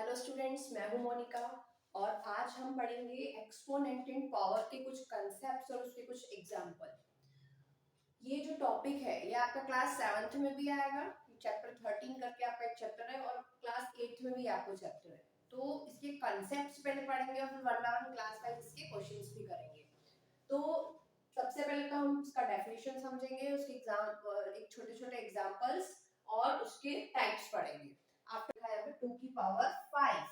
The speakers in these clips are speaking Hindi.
हेलो स्टूडेंट्स, मैं हूं मोनिका और आज हम पढ़ेंगे एक्सपोनेंट इन पावर के कुछ कंसेप्ट्स और उसके कुछ एग्जांपल। ये जो टॉपिक है ये आपका क्लास 7th में भी आएगा। चैप्टर 13 करके आपका एक चैप्टर है और क्लास 8th में भी आपको चैप्टर है। तो इसके कंसेप्ट्स पहले पढ़ेंगे और फिर one by one class wise इसके क्वेश्चंस भी करेंगे। तो सबसे पहले तो हम इसका डेफिनेशन समझेंगे, उसके एक छोटे छोटे एग्जांपल्स और उसके टाइप्स पढ़ेंगे। आपका है 2 की पावर 5,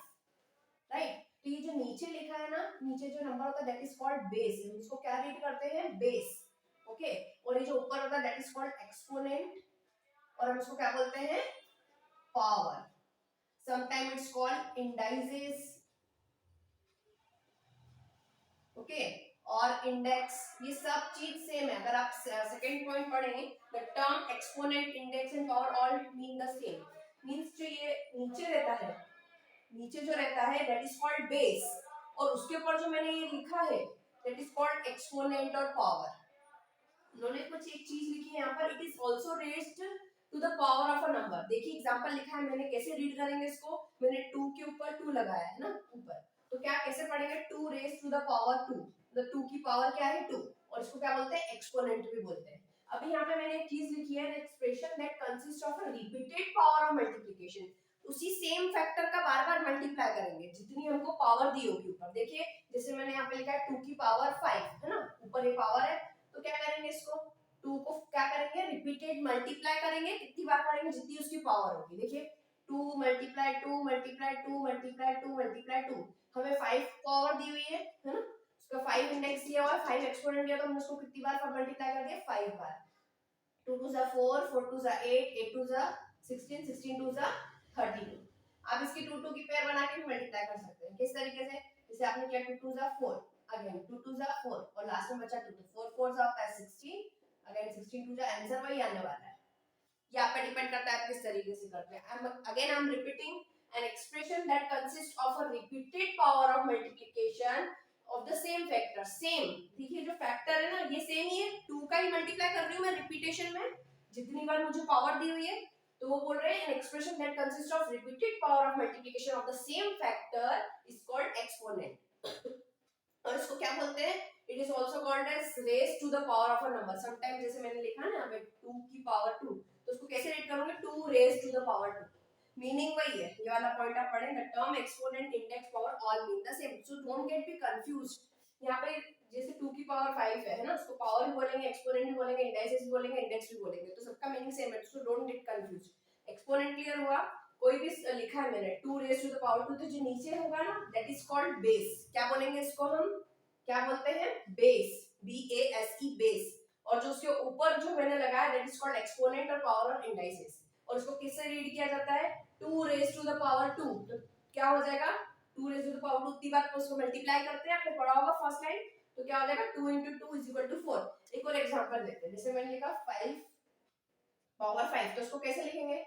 राइट। तो ये जो नीचे लिखा है ना, नीचे जो नंबर होता है दैट इज कॉल्ड बेस, इसको क्या रीड करते हैं? बेस। ओके। और ये जो ऊपर होता है दैट इज कॉल्ड एक्सपोनेंट और हम इसको क्या बोलते हैं? Power. Sometime it's called indices. Okay. और इंडेक्स, ये सब चीज सेम है। अगर आप सेकंड पॉइंट पढ़ेंगे, the term exponent, index and power all mean the same. Means जो ये नीचे रहता है, नीचे जो रहता है दैट इज कॉल्ड बेस, और उसके ऊपर जो मैंने ये लिखा है दैट इज कॉल्ड एक्सपोनेंट और पावर। उन्होंने कुछ एक चीज लिखी है यहाँ पर, it is also raised to the power of a number. देखिए एग्जांपल लिखा है मैंने, कैसे रीड करेंगे इसको? मैंने 2 के ऊपर 2 लगाया है ना ऊपर, तो क्या कैसे पढ़ेंगे? 2 रेज्ड टू द पावर 2, मतलब 2 की पावर क्या है? 2, और इसको क्या बोलते हैं? एक्सपोनेंट भी बोलते हैं। अभी यहाँ पे मैंने एक चीज लिखी है, expression that consist of a repeated power of multiplication. उसी सेम फैक्टर का बार बार मल्टीप्लाई करेंगे जितनी हमको पावर दी होगी ऊपर। देखिए जैसे मैंने यहाँ पे लिखा है 2 की पावर 5 है ना, ऊपर ये पावर है, तो क्या करेंगे? इसको 2 को क्या करेंगे? रिपीटेड मल्टीप्लाई करेंगे। कितनी बार करेंगे? जितनी उसकी पावर होगी। देखिए 2 मल्टीप्लाई 2 मल्टीप्लाई 2 मल्टीप्लाई 2 मल्टीप्लाई 2, हमें 5 पावर दी हुई है ना, उसका 5 इंडेक्स दिया हुआ है, 5 एक्सपोनेंट दिया, तो हमने उसको कितनी बार मल्टीप्लाई कर दिया? 5 बार। 2 2 जा 4, 4 2 जा 8, 8 2 जा 16, 16 2 जा 32। आप इसकी 2 2 की पेयर बना के भी मल्टीप्लाई कर सकते हैं। किस तरीके से? जैसे आपने किया 2 2 जा 4, अगेन 2 2 जा 4 और लास्ट में बचा 2, तो 4 4 जा होता है 16, अगेन 16 2 जा, आंसर वही आने वाला है। ये आप पे डिपेंड करता है आप किस तरीके से करते हैं। I am repeating an expression that consists of a repeated power of multiplication of the same factor। Same, देखिए जो फैक्टर है ना ये सेम ही है, 2 का ही मल्टीप्लाई कर रही हूँ मैं रिपीटेशन में, जितनी बार मुझे पावर दी हुई है। तो वो बोल रहे हैं an expression that consists of repeated power of multiplication of the same factor is called exponent। और इसको क्या बोलते हैं? It is also called as raise to the power of a number. Sometime जैसे मैंने लिखा ना यहाँ 2 की पावर 2, तो उसको कैसे रीड करोगे? 2 raise to the power 2। Meaning वही है, ये वाला पॉइंट आप पढ़ें, the term exponent, index, power all mean the same, so don't get be confused. यहाँ पे जैसे 2 की पावर 5 है ना, उसको पावर भी बोलेंगे, एक्सपोनेंट भी बोलेंगे, इंडाइसेस भी बोलेंगे, इंडेक्स भी बोलेंगे, तो सबका मीनिंग सेम है, सो don't gate confused. Exponent clear हुआ? कोई भी लिखा है मैंने 2 रेज टू द पावर 2, तो जो नीचे होगा ना दैट इज कॉल्ड बेस। क्या बोलेंगे इसको हम? क्या बोलते हैं? Base, BASE, base. और जो उसके ऊपर जो मैंने लगाया दैट इज कॉल्ड एक्सपोनेंट और पावर और इंडाइसेस। और इसको किससे रीड किया जाता है? 2 रेज टू द पावर 2, तो क्या हो जाएगा? 2 रेज टू द पावर 2 उतनी बार को उसको मल्टीप्लाई करते हैं, आपने पढ़ा होगा फर्स्ट लाइन, तो क्या हो जाएगा? 2 into 2 is equal to 4। एक और एग्जांपल लेते हैं, जैसे मैंने लिखा 5 पावर 5, तो इसको कैसे लिखेंगे?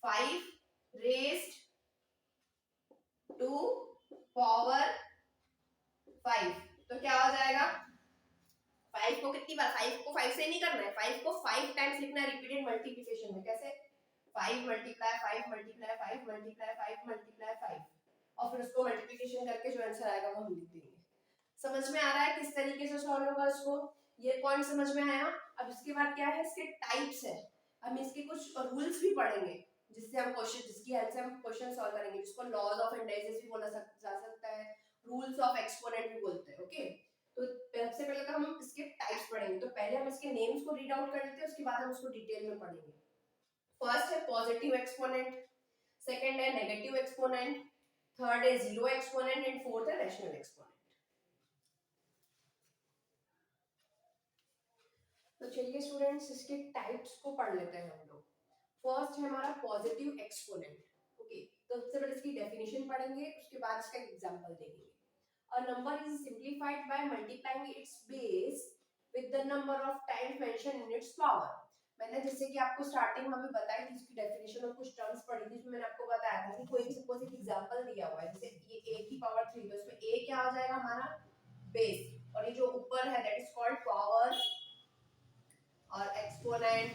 5 रेज्ड टू पावर 5, तो क्या हो जाएगा? 5 को कितनी बार? 5 को 5 से नहीं करना है, 5 को 5 टाइम्स लिखना है रिपीटेड मल्टीप्लिकेशन में। कैसे? 5 मल्टीप्लाई 5 मल्टीप्लाई 5 मल्टीप्लाई 5 मल्टीप्लाई 5, और फिर उसको मल्टीप्लिकेशन करके जो आंसर आएगा वो हम लिख देंगे। समझ में आ रहा है किस तरीके से सॉल्व होगा इसको? ये पॉइंट समझ में आया? अब इसके बाद क्या है? इसके टाइप्स है। हम इसके कुछ रूल्स भी पढ़ेंगे जिससे हम क्वेश्चन, जिसकी हेल्प से हम क्वेश्चन सॉल्व करेंगे, जिसको लॉज ऑफ इंडाइसेस भी बोला जा सकता है, रूल्स ऑफ एक्सपोनेंट भी बोलते हैं। ओके, तो सबसे पहले तो हम इसके टाइप्स पढ़ेंगे, तो पहले हम इसके नेम्स को रीड आउट कर लेते हैं, उसके बाद हम उसको डिटेल में पढ़ेंगे। फर्स्ट है पॉजिटिव एक्सपोनेंट, सेकंड है नेगेटिव एक्सपोनेंट, थर्ड है जीरो एक्सपोनेंट एंड फोर्थ है रैशनल एक्सपोनेंट। तो चलिए स्टूडेंट्स इसके टाइप्स को पढ़ लेते हैं हम लोग। फर्स्ट है हमारा पॉजिटिव एक्सपोनेंट। ओके, तो सबसे पहले इसकी डेफिनेशन पढ़ेंगे, उसके बाद इसका एग्जांपल देखेंगे। A number is simplified by multiplying its base with the number of times mentioned in its power। मैंने जैसे कि आपको स्टार्टिंग में भी बताई थी, इसकी डेफिनेशन और कुछ टर्म्स पढ़ी थी, इसमें मैंने आपको बताया था कि कोई भी सपोज एक एग्जांपल दिया हुआ है, जैसे ये a की पावर 3, तो इसमें a क्या हो जाएगा? हमारा बेस, और ये जो ऊपर है दैट इज कॉल्ड पावर और एक्सपोनेंट,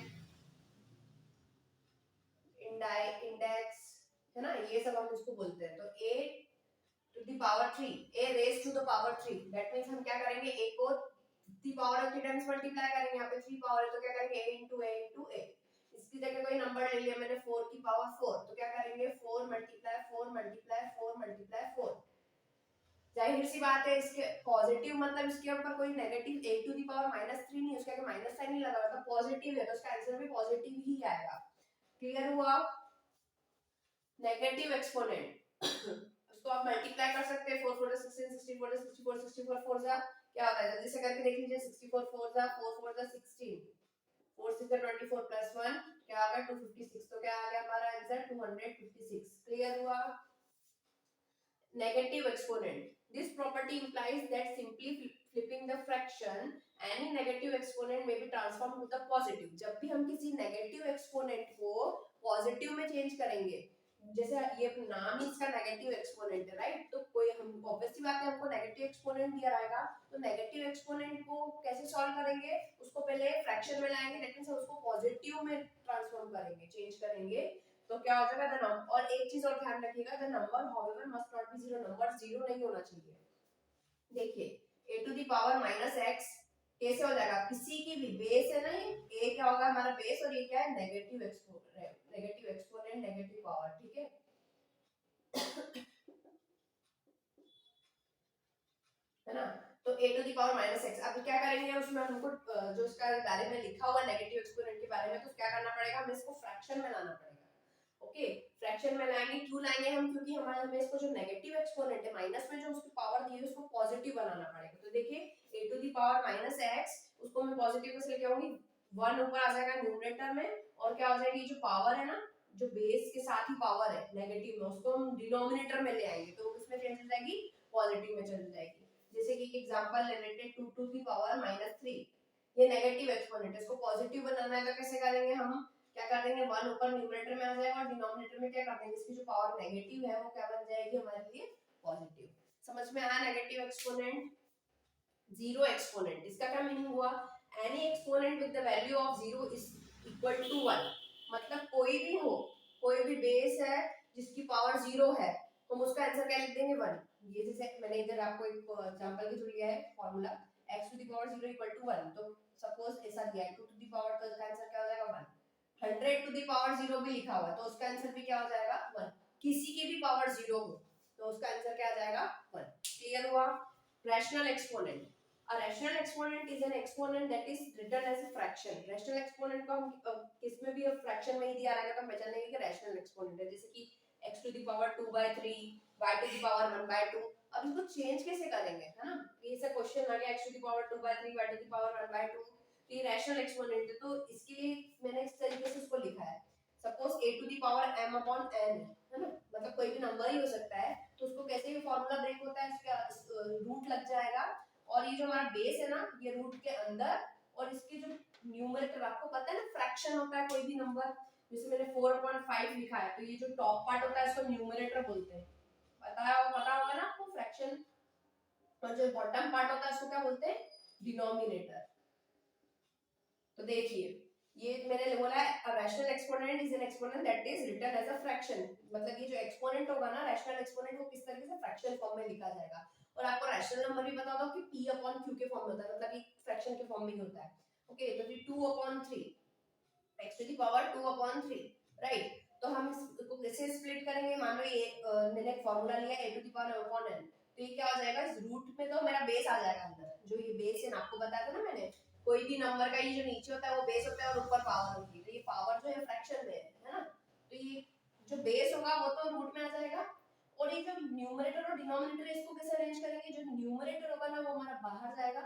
इंडेक्स है ना, ये सब हम इसको बोलते हैं। तो a to the power 3, a raised to the power 3, that means हम क्या करेंगे, a को the power of 3 times multiply करेंगे, यहाँ पे 3 पावर है तो क्या करेंगे a into a into a, इसकी जगह कोई नंबर ले लिया मैंने 4 की पावर 4, तो क्या करेंगे 4 मल्टीप्लाई 4 मल्टीप्लाई 4 मल्टीप्लाई 4। जाहिर सी बात है इसके पॉजिटिव मतलब इसके ऊपर कोई negative a to the power -3 नहीं, उसके आगे माइनस साइन नहीं लगा हुआ, तो पॉजिटिव है तो इसका आंसर भी पॉजिटिव ही आएगा। क्लियर हुआ? नेगेटिव एक्सपोनेंट उसको आप मल्टीप्लाई कर सकते हैं, 4 4 16, 64 64 64 4 जा क्या होता है, जल्दी से करके देख लीजिए, 64 4 जा 4 4 जा 16, 4 6 24 प्लस 1 क्या आ गया 256, तो क्या आ गया हमारा आंसर 256। क्लियर हुआ? Negative exponent, this property implies that simply flipping the fraction any negative exponent may be transformed to the positive। जब भी हम किसी negative exponent को positive में change करेंगे, जैसे ये नाम ही इसका नेगेटिव एक्सपोनेंट है, राइट, तो कोई हम ऑब्वियसली बात है हमको नेगेटिव एक्सपोनेंट दिया रहेगा, तो नेगेटिव एक्सपोनेंट को कैसे सॉल्व करेंगे, उसको पहले फ्रैक्शन में लाएंगे, दैट मींस उसको पॉजिटिव में ट्रांसफॉर्म करेंगे, चेंज करेंगे, तो क्या हो जाएगा द नंबर। और एक चीज और ध्यान रखिएगा, the number however must not be zero, number zero नहीं होना चाहिए। देखिए a to the power -x कैसे हो जाएगा, किसी की भी बेस है ना, ये a क्या होगा हमारा बेस, और ये क्या है नेगेटिव एक्सपोनेंट, नेगेटिव पावर, ठीक है है ना। तो a to the power -x, अब क्या करेंगे उसमें हमको जो इसका बारे में लिखा हुआ नेगेटिव एक्सपोनेंट के बारे में, तो क्या करना पड़ेगा, हमें इसको फ्रैक्शन में लाना पड़ेगा। ओके, फ्रैक्शन में लाएंगे, क्यों लाएंगे हम, क्योंकि हमारे हमें इसको जो नेगेटिव एक्सपोनेंट है माइनस में जो उसकी पावर दी है उसको पॉजिटिव बनाना पड़ेगा। तो देखिए a to the power -x उसको मैं पॉजिटिव कैसे लेके आऊंगी, 1 ऊपर आ जाएगा न्यूमरेटर में, और क्या हो जाएगी जो पावर है ना, जो बेस के साथ ही पावर है नेगेटिव में, उसको हम डिनोमिनेटर में ले आएंगे, तो उसमें चेंज हो जाएगी, पॉजिटिव में चली जाएगी। जैसे कि एक एग्जांपल ले लेते हैं, 2 टू द पावर -3, ये नेगेटिव एक्सपोनेंट है, इसको पॉजिटिव बनाना है तो कैसे करेंगे, हम क्या कर देंगे 1 ऊपर न्यूमरेटर में आ जाएगा, और डिनोमिनेटर में क्या कर देंगे, इसकी जो पावर नेगेटिव है वो क्या बन जाएगी हमारे लिए पॉजिटिव। समझ में आया नेगेटिव एक्सपोनेंट। जीरो एक्सपोनेंट, इसका क्या मीनिंग हुआ, any exponent with the value of 0 is equal to 1, मतलब कोई भी हो, कोई भी बेस है जिसकी पावर 0 है, हम उसका आंसर क्या लिख देंगे 1। ये जैसे मैंने इधर आपको एक एग्जांपल के थ्रू लिया है formula, x to the power 0 equal to 1, तो सपोज ऐसा दिया है 2 टू द पावर, तो इसका आंसर क्या हो जाएगा 1। 100 टू द पावर 0 भी लिखा हुआ है तो उसका आंसर भी क्या हो जाएगा 1, किसी की भी पावर 0 हो तो उसका आंसर क्या आ जाएगा 1। क्लियर हुआ? Rational exponent, a rational exponent is an exponent that is written as a fraction। rational exponent को हम किसमें भी फ्रैक्शन में ही दिया रहेगा तो हम पहचान लेंगे कि रैशनल एक्सपोनेंट है, जैसे कि x to the power 2/3, y to the power 1/2। अब इसको चेंज कैसे करेंगे, है ना, ये ऐसा क्वेश्चन आ गया x to the power 2/3, y to the power 1/2, तो ये रैशनल एक्सपोनेंट है, तो इसके लिए मैंने इस तरीके से इसको लिखा है, suppose a to the power m/n है ना, मतलब कोई भी नंबर ही हो सकता है, तो उसको कैसे भी फार्मूला ब्रेक होता है, इसका रूट लग जाएगा, और ये जो हमारा बेस है ना ये रूट के अंदर, और इसके जो न्यूमरेटर आपको पता है ना फ्रैक्शन होता है कोई भी नंबर, जैसे मैंने 4.5 लिखा है, तो ये जो टॉप पार्ट होता है इसको न्यूमरेटर बोलते हैं, पता होगा ना आपको फ्रैक्शन, और जो बॉटम पार्ट होता है उसको क्या बोलते हैं, डिनोमिनेटर। तो देखिए ये मैंने बोला है rational exponent is an exponent that is written as a fraction, मतलब ये जो एक्सपोनेंट होगा ना रैशनल एक्सपोनेंट वो किस तरीके से फ्रैक्शन फॉर्म में लिखा जाएगा, और आपको रैशनल नंबर भी बता दो कि p/q के फॉर्म में होता है, मतलब एक फ्रैक्शन के फॉर्म में ही होता है। ओके, तो ये 2/3 x to the power 2/3, right, तो हम इसको कैसे स्प्लिट करेंगे, मान लो ये मैंने एक फार्मूला लिया a to the power n, तो ये क्या हो जाएगा, इस रूट में तो मेरा बेस आ जाएगा अंदर, जो ये बेस है ना आपको बताया था ना मैंने, कोई भी नंबर का ये जो नीचे होता है वो बेस होता है और ऊपर पावर होती है, तो ये पावर जो है फ्रैक्शन में है ना, तो ये जो बेस होगा वो तो रूट में आ जाएगा, और ये जो न्यूमरेटर और डिनोमिनेटर है इसको कैसे अरेंज करेंगे, जो न्यूमरेटर होगा ना वो हमारा बाहर जाएगा,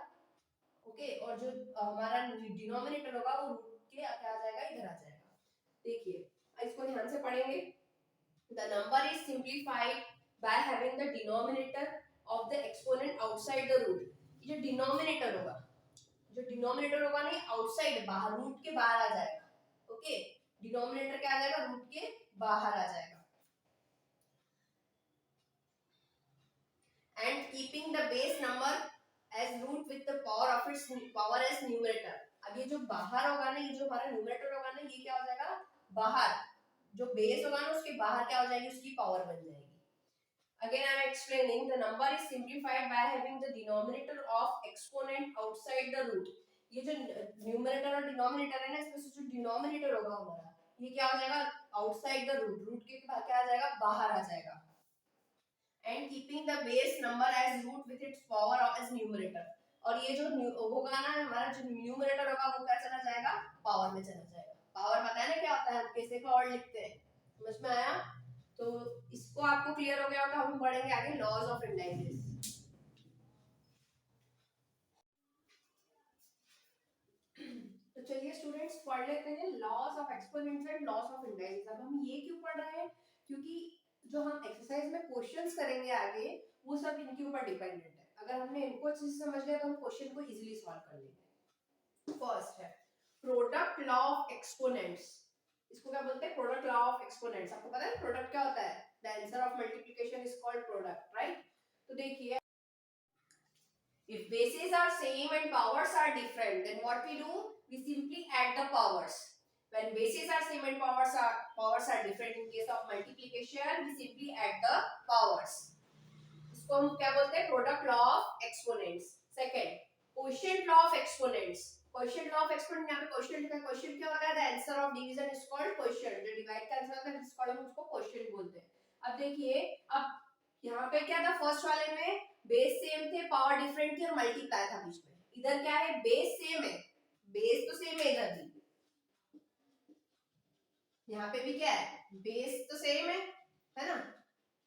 ओके, और जो हमारा डिनोमिनेटर होगा वो रूट के आगे आ जाएगा, इधर आ जाएगा। देखिए इसको ध्यान से पढ़ेंगे, the number is simplified by having the denominator of the exponent outside the root. ये जो डिनोमिनेटर होगा, जो डिनोमिनेटर होगा नहीं आउटसाइड बाहर, रूट के बाहर आ जाएगा, ओके, डिनोमिनेटर क्या आ जाएगा, रूट के बाहर आ जाएगा, and keeping the base number as root with the power of its power as numerator. अब ये जो बाहर होगा ना, ये जो हमारा न्यूमरेटर होगा ना, ये क्या हो जाएगा बाहर, जो बेस होगा ना उसके बाहर क्या हो जाएगी, उसकी पावर बन जाएगी। Again I am explaining, the number is simplified by having the denominator of exponent outside the root. ये जो न्यूमरेटर और डिनोमिनेटर है ना, इसमें से जो डिनोमिनेटर होगा हमारा, ये क्या हो जाएगा, आउटसाइड द रूट, रूट के क्या आ जाएगा, बाहर आ जाएगा। And keeping the base number as root with its power as numerator, और ये जो होगा ना हमारा जो न्यूमरेटर होगा वो क्या चला जाएगा, पावर में चला जाएगा। पावर पता है ना क्या होता है, हम कैसे पावर लिखते हैं, समझ में आया? तो इसको आपको क्लियर हो गया होगा, हम पढ़ेंगे आगे लॉज ऑफ इंडाइसेस। तो चलिए स्टूडेंट्स पढ़ लेते हैं laws of exponents and laws of indices. अब हम ये क्यों पढ़ रहे हैं, क्योंकि जो हम एक्सरसाइज में क्वेश्चंस करेंगे आगे वो सब इनके ऊपर डिपेंडेंट है। अगर हमने इनको अच्छे से समझ लिया तो हम क्वेश्चन को इजीली सॉल्व कर लेंगे। फर्स्ट है प्रोडक्ट लॉ ऑफ एक्सपोनेंट्स। इसको क्या बोलते हैं, प्रोडक्ट लॉ ऑफ एक्सपोनेंट्स। आपको पता है प्रोडक्ट क्या होता है, the answer of multiplication is called product, right? तो देखिए, if bases are same and powers are different, then what we do, we simply add the powers. When bases are same and powers are different, in case of multiplication we simply add the powers. इसको हम क्या बोलते हैं, product law of exponents. Second, quotient law of exponents. Quotient law of exponent, यहाँ पे क्वोशिएंट लिखा है, क्वोशिएंट क्या होता है, the answer of division is called quotient. जो डिवाइड का आंसर होता है इसको हम उसको क्वोशिएंट बोलते हैं। अब देखिए, अब यहाँ पे क्या था, फर्स्ट वाले में बेस सेम थे, पावर डिफरेंट थी और मल्टीप्लाई था बीच में। इधर क्या है, बेस सेम है, बेस तो सेम है इधर भी, यहाँ पे भी क्या है, बेस तो सेम है ना,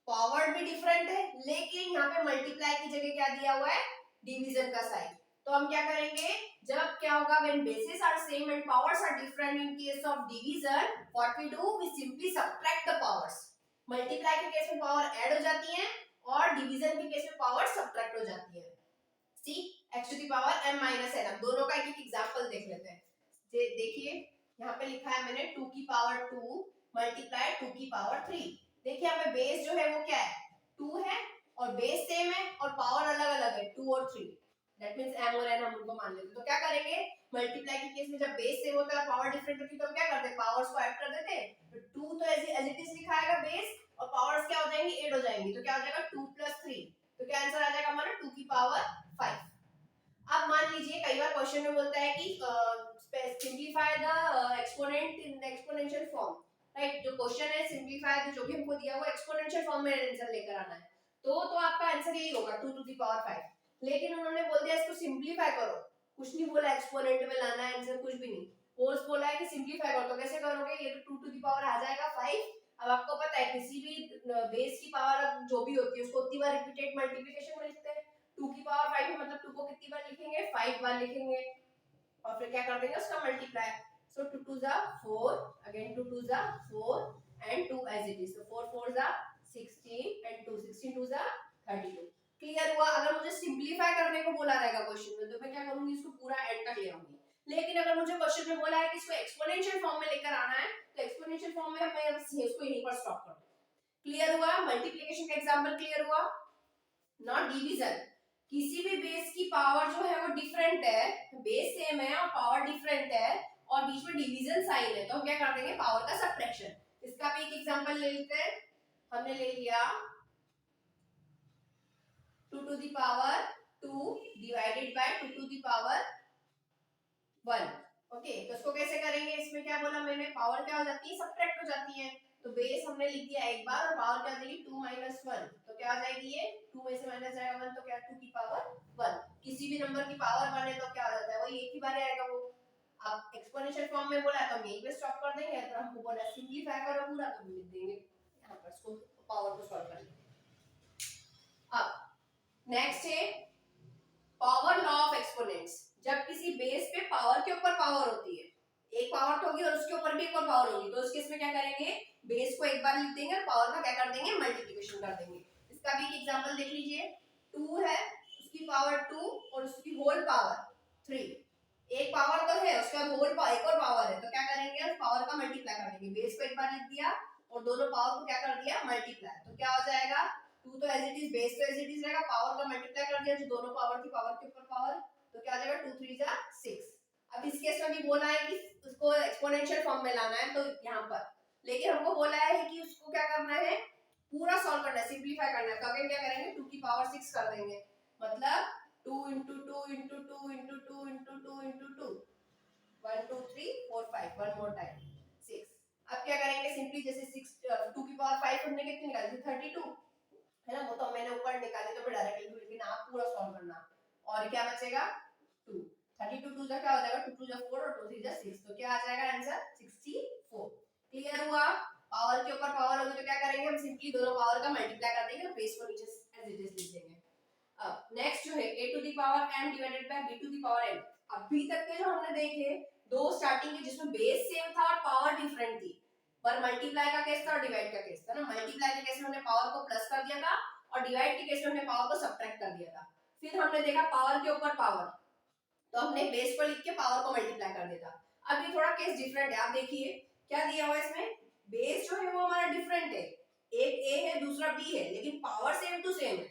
पावर भी डिफरेंट है, लेकिन यहाँ पे मल्टीप्लाई की जगह क्या दिया हुआ है, डिवीजन का साइन। तो हम क्या करेंगे, जब क्या होगा, when bases are same and powers are different, in case of division what we do, we simply subtract the powers. Multiply के केस में पावर ऐड हो जाती है और डिवीजन के केस में पावर सबट्रैक्ट हो जाती है। See x to the power m minus n। अब दोनों का एक एक एग्जांपल देख लेते हैं। देखिए यहाँ पे लिखा है मैंने 2 की पावर 2 मल्टीप्लाई 2 की पावर 3। देखिए यहाँ पे बेस जो है वो क्या है, 2 है और बेस सेम है और पावर अलग अलग है, 2 और 3। दैट मींस m और n हम उनको मान लेते हैं। तो क्या करेंगे, मल्टीप्लाई के केस में जब बेस सेम होता है पावर डिफरेंट होती है तो हम क्या करते हैं, पावर्स को ऐड कर देते हैं। तो 2 तो एज इट इज लिखा आएगा बेस और पावर्स क्या हो जाएंगी, ऐड हो जाएंगी। तो क्या हो जाएगा 2 + 3। तो क्या आंसर आ जाएगा हमारा 2 की पावर 5। अब मान लीजिए कई बार क्वेश्चन में बोलता है कि simplify the exponent in the exponential form, right? जो क्वेश्चन है सिंपलीफाई, जो भी हमको दिया हुआ एक्सपोनेंशियल फॉर्म में आंसर लेकर आना है, तो आपका आंसर यही होगा 2 टू द पावर 5। लेकिन उन्होंने बोल दिया इसको सिंपलीफाई करो, कुछ नहीं बोला एक्सपोनेंट में लाना है आंसर, कुछ भी नहीं, फोर्स बोला है कि सिंपलीफाई करो। तो कैसे करोगे, ये तो 2 टू द पावर आ जाएगा 5। अब आपको पता है किसी भी बेस की पावर जो भी होती है उसको उतनी बार रिपीटेड मल्टीप्लिकेशन में लिखते हैं। 2 की पावर 5 है मतलब 2 को कितनी बार लिखेंगे, 5 बार लिखेंगे और फिर क्या कर देंगे उसका मल्टीप्लाई। सो 2 2 जा 4, अगेन 2 2 जा 4 एंड 2 एज इट इज। सो 4 4 जा 16 एंड 2 16 2 जा 32। क्लियर हुआ? अगर मुझे सिंपलीफाई करने को बोला रहेगा क्वेश्चन में तो मैं क्या करूंगी, इसको पूरा एंड तक ले आऊंगी। लेकिन अगर मुझे क्वेश्चन में बोला है कि इसको एक्सपोनेंशियल फॉर्म में लेकर आना है तो एक्सपोनेंशियल फॉर्म में मैं इसको यहीं पर स्टॉप कर दूं। क्लियर हुआ? मल्टीप्लिकेशन का एग्जांपल क्लियर हुआ, नॉट डिवीजन। किसी भी बेस की पावर जो है वो डिफरेंट है, बेस सेम है और पावर डिफरेंट है और बीच में डिवीजन साइन है, तो हम क्या कर देंगे, पावर का सबट्रैक्शन। इसका भी एक एग्जांपल ले लेते हैं। हमने ले लिया 2 to the power 2 divided by 2 to the power 1। Okay, तो इसको कैसे करेंगे, इसमें क्या बोला मैंने, पावर क्या हो जाती है, सबट्रैक्ट हो जाती है। तो बेस हमने लिख दिया एक बार और पावर क्या देगी 2 - 1। तो क्या आ जाएगी, ये 2 में से माइनस जाएगा 1 तो क्या 2 की पावर 1। किसी भी नंबर की पावर 1 है तो क्या हो जाता है, वो एक ही बार आएगा वो। अब एक्सपोनेंशियल फॉर्म में बोला तो हम यहीं पे स्टॉप कर देंगे, अगर हमको बोला सिंपलीफाई करो पूरा तो हम लिख देंगे यहां पर, इसको पावर को सॉल्व कर लेंगे। अब नेक्स्ट है पावर लॉ ऑफ एक्सपोनेंट्स। जब किसी बेस पे पावर के ऊपर पावर होती है, एक पावर तो होगी और उसके ऊपर भी एक और पावर होगी, तो उस केस में क्या करेंगे, बेस को एक बार लिख देंगे और पावर का क्या कर देंगे, मल्टीप्लिकेशन कर देंगे। इसका भी एक एग्जांपल देख लीजिए। 2 है, उसकी पावर 2 और उसकी होल पावर 3। एक पावर तो है, उसका होल पावर एक और पावर है, तो क्या करेंगे, उस पावर का मल्टीप्लाई कर देंगे। बेस को एक बार लिख दिया और दोनों पावर को क्या कर दिया, मल्टीप्लाई। तो क्या हो जाएगा, 2 तो एज इट इज, बेस तो एज इट इज रहेगा, पावर का मल्टीप्लाई कर दिया, जो दोनों पावर थी पावर के ऊपर पावर, तो क्या आ जाएगा 2 3 जा 6। अब इस केस में भी बोला है कि उसको एक्सपोनेंशियल फॉर्म में लाना है, तो यहाँ पर लेकिन हमको बोला है कि उसको क्या करना है, पूरा सॉल्व करना है, सिंप्लीफाई करना है। तो अगेन क्या करेंगे, 2 की पावर 6 कर देंगे, मतलब 2 into 2 into 2 into 2 into 2 into 2, 1 2 3 4 5, one more time 6। अब क्या करेंगे, सिंपली जैसे 6 2 की पावर 5 हमने कितनी निकाली थी, 32 है ना, वो तो मैंने ऊपर निकाले तो मैं डायरेक्टली लिखूं, लेकिन आप पूरा सॉल्व करना। और क्या बचेगा 2, 32 2 जा क्या हो जाएगा, 2 2 जा 4 और 2 3 जा 6, तो क्या आ जाएगा आंसर 64। क्लियर हुआ। पावर के ऊपर पावर होगी तो क्या करेंगे, हम सिंपली दोनों पावर का मल्टीप्लाई कर देंगे और बेस को नीचे एज इट इज लिख देंगे। अब नेक्स्ट जो है a to the power m divided by b to the power n। अभी तक के जो हमने देखे दो स्टार्टिंग के जिसमें बेस सेम था और पावर डिफरेंट थी, पर मल्टीप्लाई का केस था और डिवाइड का केस था ना। मल्टीप्लाई के केस में हमने पावर को प्लस कर दिया था और डिवाइड के केस में हमने पावर को सब्ट्रैक्ट कर दिया था। फिर हमने देखा पावर के ऊपर पावर, तो हमने बेस को लिख के पावर को मल्टीप्लाई कर दिया था। अब ये थोड़ा केस डिफरेंट है, आप देखिए क्या दिया हुआ है इसमें, बेस जो है वो हमारा डिफरेंट है, एक a है दूसरा b है, लेकिन पावर सेम टू सेम है।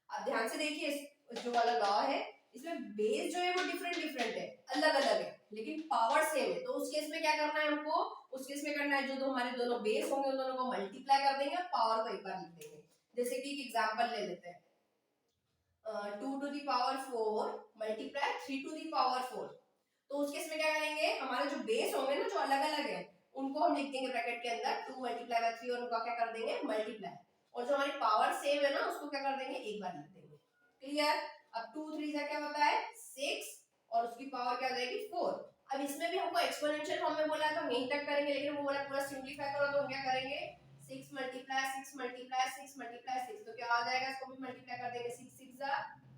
आप ध्यान से देखिए जो वाला लॉ है, इसमें बेस जो है वो डिफरेंट डिफरेंट है, अलग अलग है, लेकिन पावर सेम है। तो उस केस में क्या करना है हमको, उस केस में करना है जो दो हमारे दोनों बेस होंगे उन दोनों को मल्टीप्लाई कर देंगे और पावर को एक बार लिख देंगे। जैसे कि एक एग्जांपल ले लेते हैं, 2 to the power 4 multiply 3 to the power 4। तो उस केस में क्या करेंगे, हमारे जो बेस होंगे ना जो अलग अलग है उनको हम लिख देंगे ब्रैकेट के अंदर 2 मल्टीप्लाई बाय 3 और उनका क्या कर देंगे मल्टीप्लाई, और जो हमारी पावर सेम है ना उसको क्या कर देंगे एक बार लिख देंगे। क्लियर। अब 2 3 से क्या होता है 6 और उसकी पावर क्या हो जाएगी 4। अब इसमें भी हमको एक्सपोनेंशियल फॉर्म में बोला है तो हम यहीं तक करेंगे, लेकिन वो बोला पूरा सिंपलीफाई करो तो हम क्या करेंगे 6 मल्टीप्लाई 6 मल्टीप्लाई 6 मल्टीप्लाई 6, तो क्या आ जाएगा, इसको भी मल्टीप्लाई कर देंगे, 6 6 जा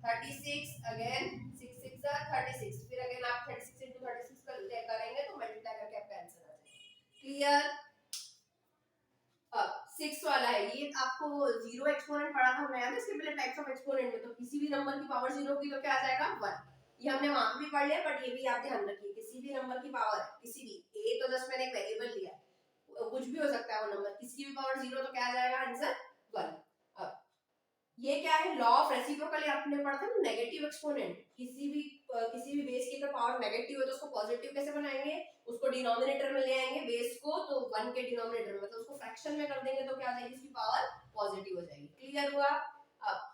36, अगेन 6 6 जा 36, फिर अगेन आप 36 into 36 करेंगे तो मल्टीप्लाई करके आपका आंसर आ जाएगा। क्लियर। अब 6 वाला है, ये आपको जीरो एक्सपोनेंट पढ़ा था हमने, याद है इसके पहले टाइप्स ऑफ एक्सपोनेंट में, तो किसी भी नंबर की पावर जीरो की तो क्या आ जाएगा 1। ये हमने वहां भी पढ़ लिया, बट ये भी आप ध्यान रखिए किसी भी नंबर की पावर, किसी भी, ए तो जस्ट मैंने एक वेरिएबल लिया, कुछ भी हो सकता है वो नंबर, किसी भी पावर जीरो तो क्या आ जाएगा आंसर 1। अब ये क्या है, लॉ ऑफ रेसिप्रोकल आपने पढ़ा था ना, नेगेटिव एक्सपोनेंट, किसी भी बेस की अगर पावर नेगेटिव है तो उसको पॉजिटिव कैसे बनाएंगे, उसको डिनोमिनेटर में ले आएंगे बेस को, तो 1 के डिनोमिनेटर में, मतलब उसको फ्रैक्शन में कर देंगे तो क्या आ जाएगी उसकी पावर पॉजिटिव हो जाएगी। क्लियर हुआ। अब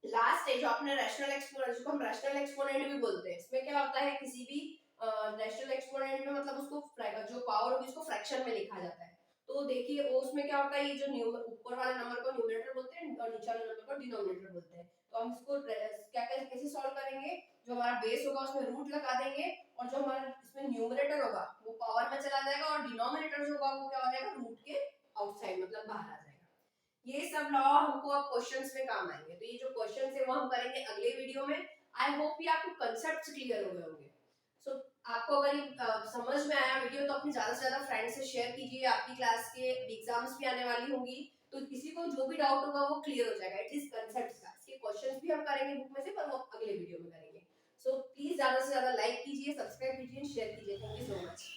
लास्ट है जो अपने रैशनल एक्सपोनेंट, जिसको हम रैशनल एक्सपोनेंट भी बोलते हैं, इसमें क्या होता है किसी भी रैशनल एक्सपोनेंट में मतलब उसको जो पावर होगी उसको फ्रैक्शन में लिखा जाता है। तो देखिए उसमें क्या होता है, ये जो ऊपर वाले नंबर को न्यूमरेटर बोलते हैं और नीचे वाले नंबर को डिनोमिनेटर बोलते हैं। तो हम इसको क्या कैसे सॉल्व करेंगे, जो हमारा बेस होगा उसमें रूट लगा देंगे और जो हमारा इसमें न्यूमरेटर होगा वो पावर में चला जाएगा और डिनोमिनेटर जो होगा वो क्या हो जाएगा रूट के आउटसाइड, मतलब बाहर आ जाएगा। ये सब लॉ हमको अब क्वेश्चंस में काम आएंगे, तो ये जो क्वेश्चंस है वो हम करेंगे अगले वीडियो में। आई होप कि आपको कांसेप्ट्स क्लियर हो गए होंगे। सो आपको अगर समझ में आया वीडियो तो अपने ज्यादा से ज्यादा फ्रेंड्स से शेयर कीजिए, आपकी क्लास के एग्जाम्स भी आने वाली होंगी, तो किसी को जो भी डाउट होगा वो क्लियर हो जाएगा, एटलीस्ट कांसेप्ट्स का। इसके क्वेश्चंस भी हम करेंगे बुक में से, पर वो अगले वीडियो में करेंगे। सो प्लीज ज्यादा से ज्यादा लाइक कीजिए, सब्सक्राइब कीजिए, शेयर कीजिए। Thank you so much.